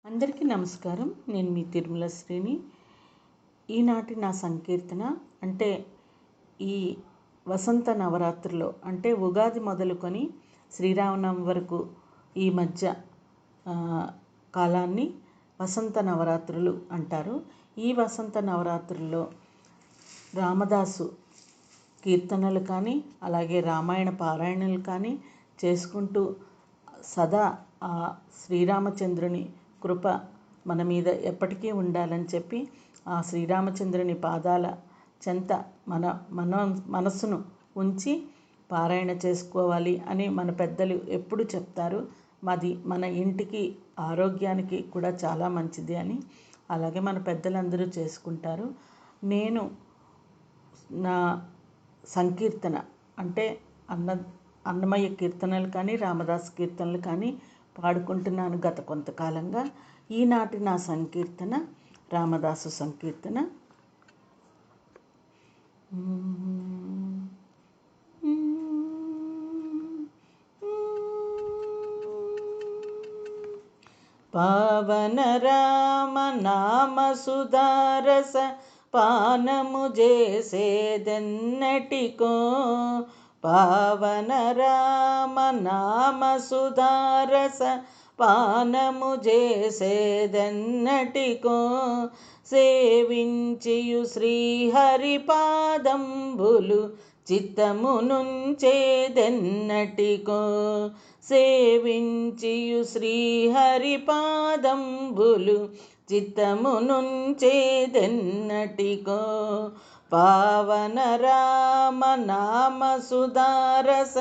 అందరికీ నమస్కారం. నేను మీ తిరుమల శ్రీని. ఈనాటి నా సంకీర్తన అంటే ఈ వసంత నవరాత్రుల్లో అంటే ఉగాది మొదలుకొని శ్రీరామనవమి వరకు ఈ మధ్య కాలాన్ని వసంత నవరాత్రులు అంటారు. ఈ వసంత నవరాత్రుల్లో రామదాసు కీర్తనలు కానీ అలాగే రామాయణ పారాయణలు కానీ చేసుకుంటూ సదా ఆ శ్రీరామచంద్రుని కృప మన మీద ఎప్పటికీ ఉండాలని చెప్పి ఆ శ్రీరామచంద్రుని పాదాల చెంత మన మనస్సును ఉంచి పారాయణ చేసుకోవాలి అని మన పెద్దలు ఎప్పుడు చెప్తారు. మన ఇంటికి ఆరోగ్యానికి కూడా చాలా మంచిది అని అలాగే మన పెద్దలందరూ చేసుకుంటారు. నేను నా సంకీర్తన అంటే అన్నమయ్య కీర్తనలు కానీ రామదాస్ కీర్తనలు కానీ పాడుకుంటున్నాను గత కొంతకాలంగా. ఈనాటి నా సంకీర్తన రామదాసు సంకీర్తన. పావన రామ నామ సుధారస పానము చేసేదెన్నటికో. పావన రామ నామ సుధారస పానము చేసేదెన్నటికో. సేవించియు శ్రీహరి పాదంబులు చిత్తమునుంచేదెన్నటికో. సేవించియు శ్రీహరి పాదంబులు చిత్తమునుంచేదెన్నటికో. పావన రామ నామ సుధారస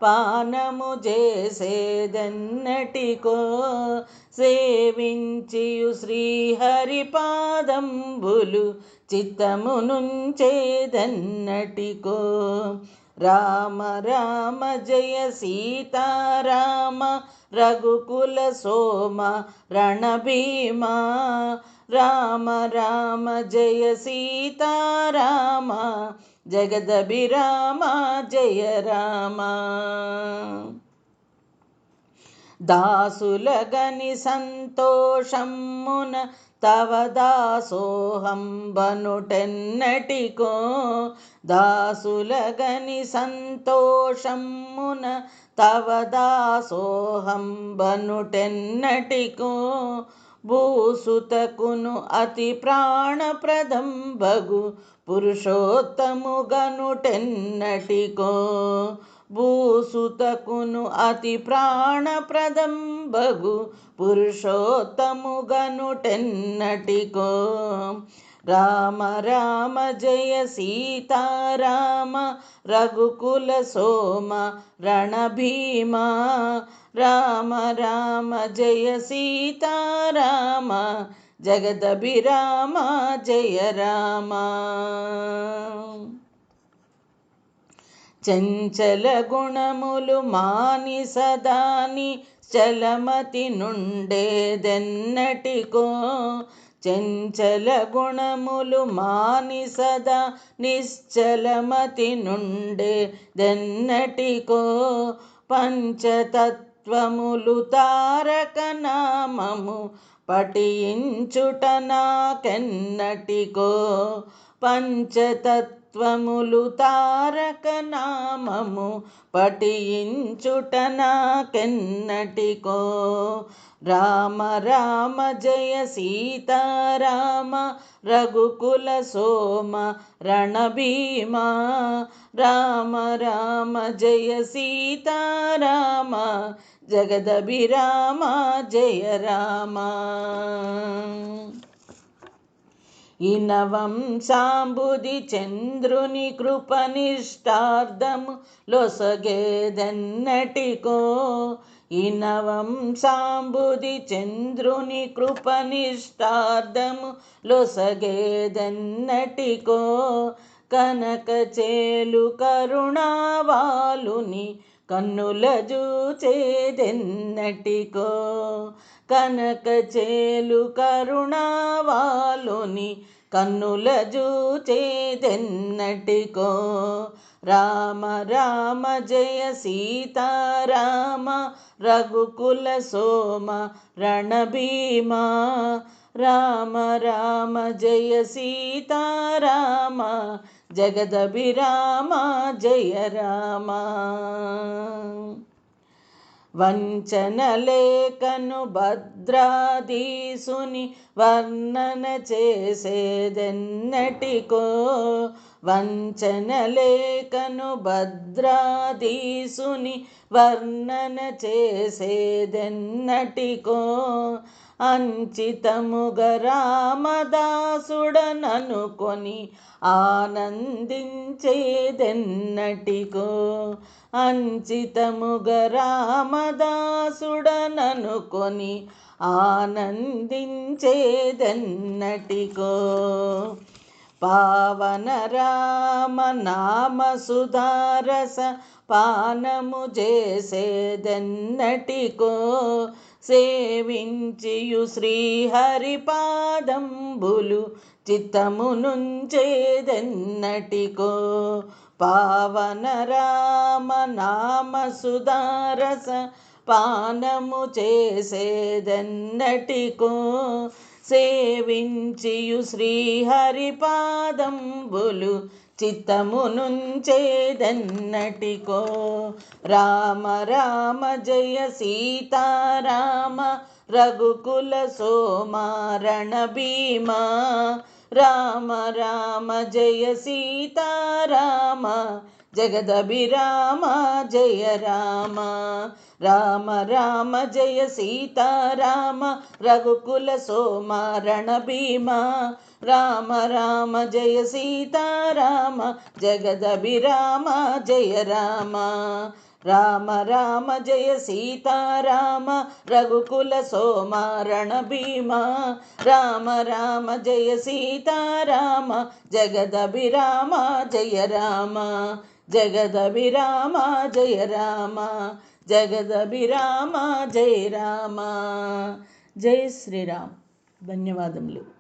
పానము చేసేదెన్నటికో. సేవించియు శ్రీహరి పాదంబులు చిత్తమునుంచేదెన్నటికో. రామ రామ జయ సీతారామ రఘుకుల సోమ రణభీమా. రామ రామ జయ సీతారామ జగదభిరామ జయ రామ. దాసులగని సంతోషమున తవ దాసోహం బనుటెన్నటికో. దాసులగని సంతోషమున తవ దాసోహం బనుటెన్నటికో. భూసుతకును అతి ప్రాణప్రదం బగు పురుషోత్తముగనుటెన్నటికో. భూసుతకును అతి ప్రాణప్రదం బగు పురుషోత్తముగనుటెన్నటికో. రామ రామ జయ సీతారామ రఘుకుల సోమ రణభీమా. రామ రామ జయ సీతారామ జగదభిరామ జయ రామ. చంచల గుణములు మాని సదాని చలమతి నుండేదెన్నటికో. చంచల గుణములు మాని సదా నిశ్చలమతి నుండేదెన్నటికో. పంచతత్వములు తారక నామము పఠించుట నాకెన్నటికో. పంచతత్వములు తారక నామము పఠించుట నాకెన్నటికో. రామ రామ జయ సీతారామ రఘుకుల సోమ రణభీమా. రామ రామ జయ సీతారామ జగదభిరామ జయ రామ. ఇనవంశాంబుది చంద్రుని కృపనిష్టార్థము లొసగేదెన్నటికో. ఇనవంశాంబుది చంద్రుని కృపనిష్టార్థము లొసగేదెన్నటికో. కనక చేలు కరుణావాలుని కన్నుల జూచేదెన్నటికో. కనక చేలు కరుణావాలుని కన్నుల జూచేదెన్నటికో. రామ రామ జయ సీతారామ రఘుకుల సోమ రణభీమా రామ రామ జయ సీతారామ జగదభిరామ జయ రామ వంచనలేకను భద్రాధీసుని వర్ణన చేసేదెన్నటికో వంచనలేకను భద్రాధీసుని వర్ణన చేసేదెన్నటికో అంచితముగ రామదాసుడననుకొని ఆనందించేదెన్నటికో అంచితముగ రామదాసుడననుకొని ఆనందించేదెన్నటికో పావన రామ నామ సుధారస పానము చేసేదెన్నటికో సేవించియు శ్రీహరిపాదంబులు చిత్తమునుంచేదెన్నటికో పావన రామ నామ సుధారస పానము చేసేదెన్నటికో సేవించియు శ్రీహరిపాదంబులు చిత్తమునుంచేదెన్నటికో రామ రామ జయ సీతారామ రఘుకుల సోమ రణభీమా రామ రామ జయ సీతారామ జగదభిరామ జయ రామ రామ రామ జయ సీతారామ రఘుకుల సోమ రణభీమా రామ రామ జయ సీతారామ జగదభిరామ జయ రామ రామ రామ జయ సీతారామ రఘుకుల సోమ రణభీమా రామ రామ జయ సీతారామ జగదభిరామ జయ రామ జగదభిరామ జయ రామ జగదభిరామ జయ రామ జై శ్రీరామ్. ధన్యవాదములు.